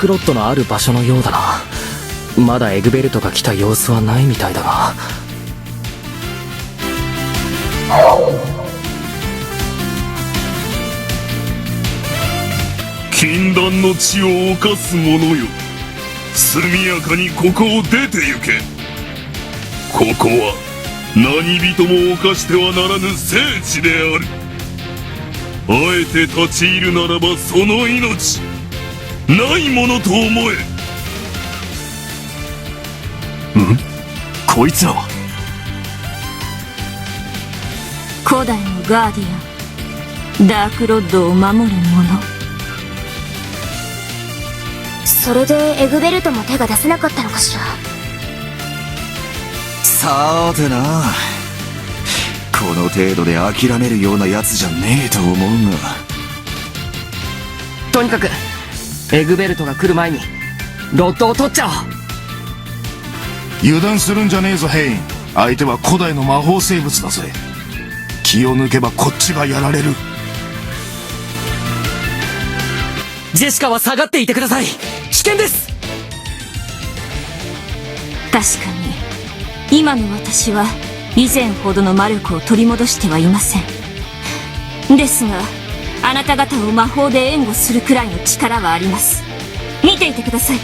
クロットのある場所のようだな。まだエグベルトが来た様子はないみたいだが。禁断の地を犯す者よ、速やかにここを出て行け。ここは何人も犯してはならぬ聖地である。あえて立ち入るならばその命ないものと思え。こいつらは古代のガーディアン、ダークロッドを守る者。それでエグベルトも手が出せなかったのかしら。さーてな、この程度で諦めるようなやつじゃねえと思うが。とにかくエグベルトが来る前にロッドを取っちゃおう。油断するんじゃねえぞヘイン。相手は古代の魔法生物だぜ。気を抜けばこっちがやられる。ジェシカは下がっていてください。危険です。確かに今の私は以前ほどの魔力を取り戻してはいません。ですがあなた方を魔法で援護するくらいの力はあります。見ていてください。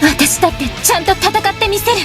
私だってちゃんと戦ってみせる。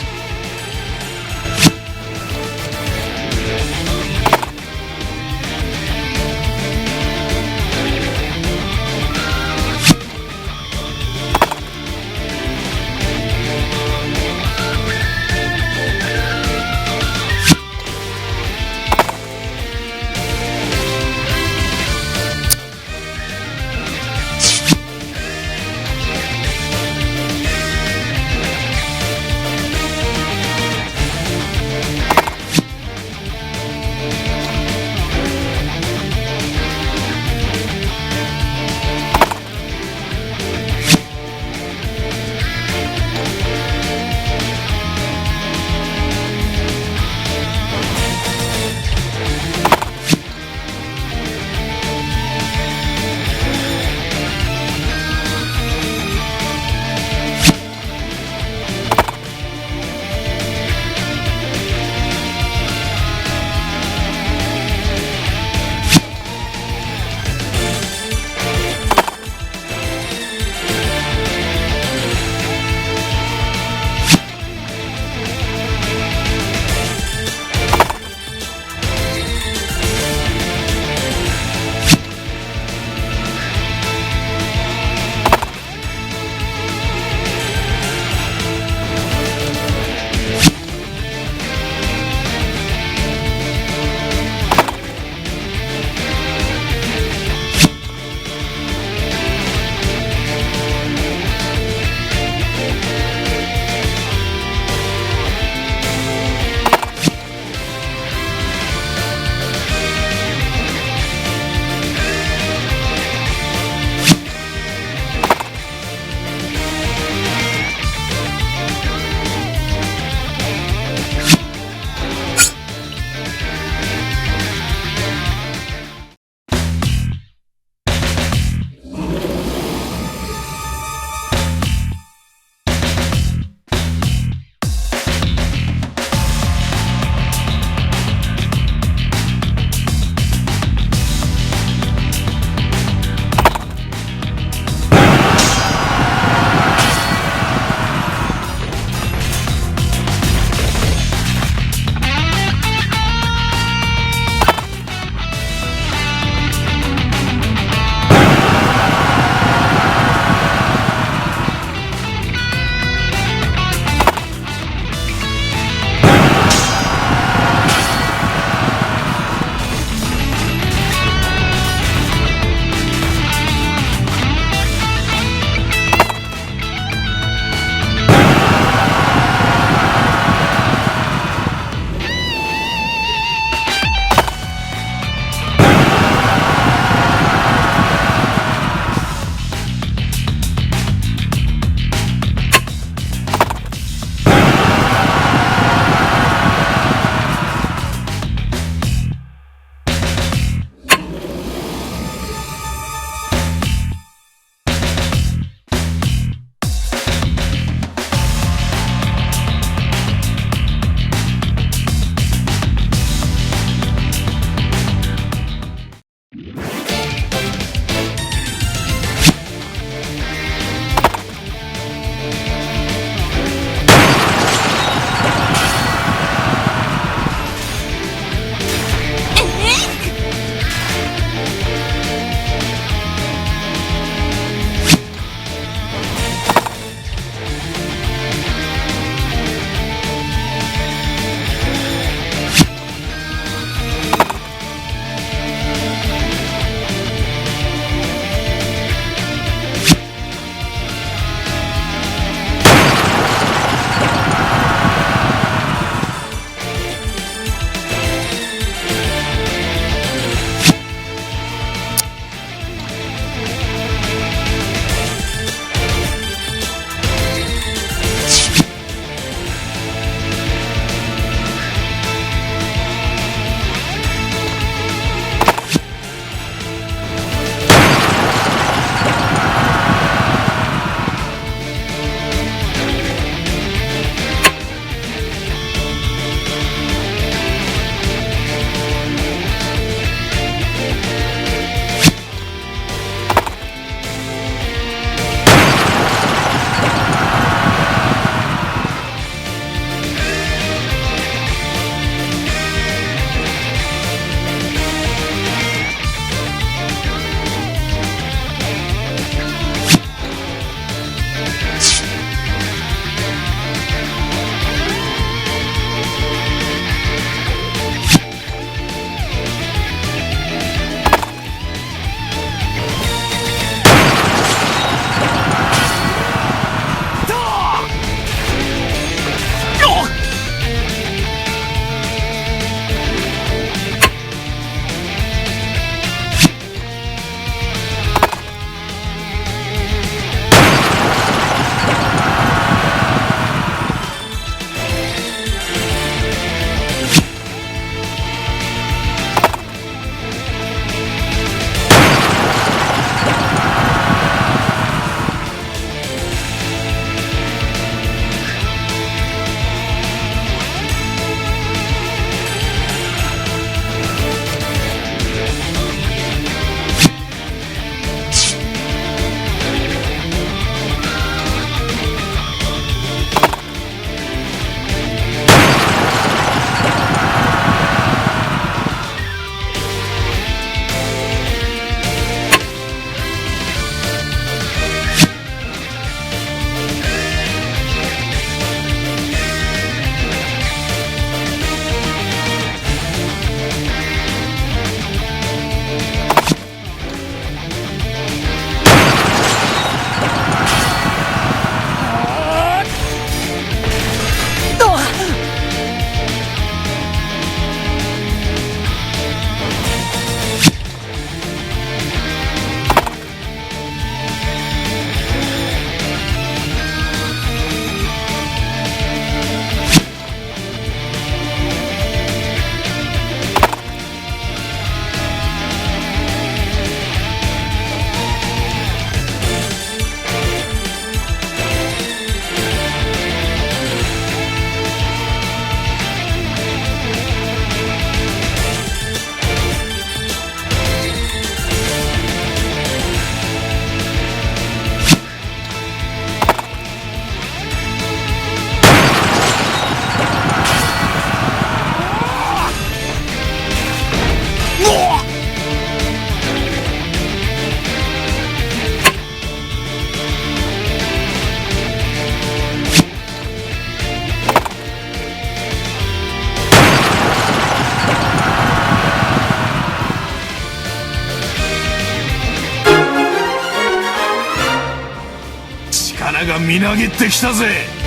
腹がみなぎってきたぜ。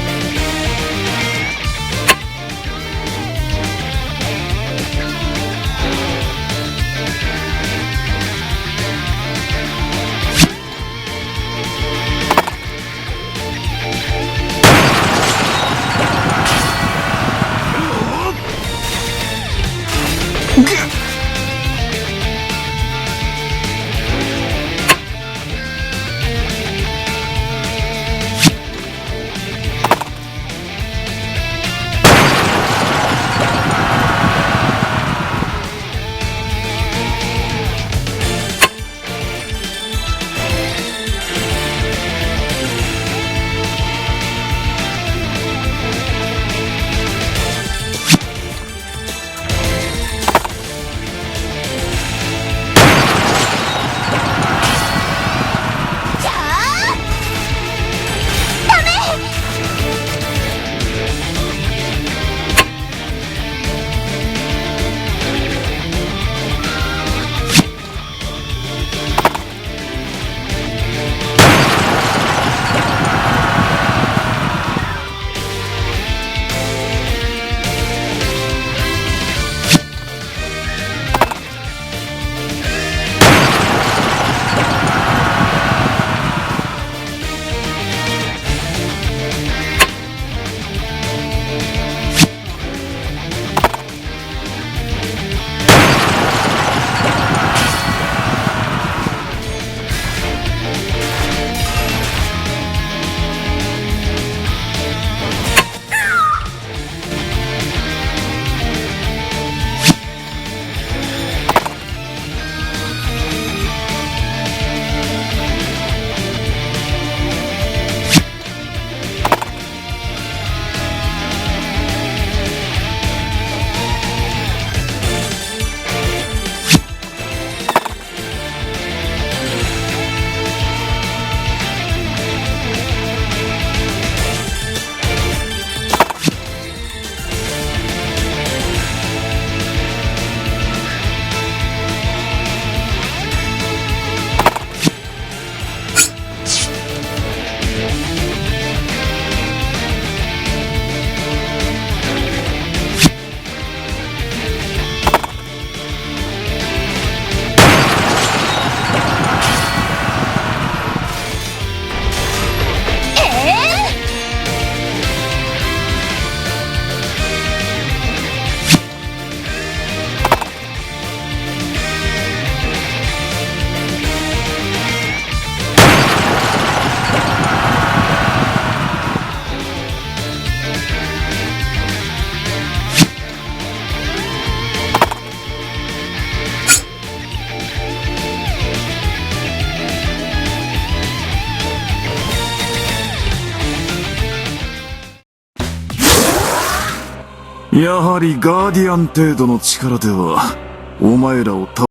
やはりガーディアン程度の力ではお前らを倒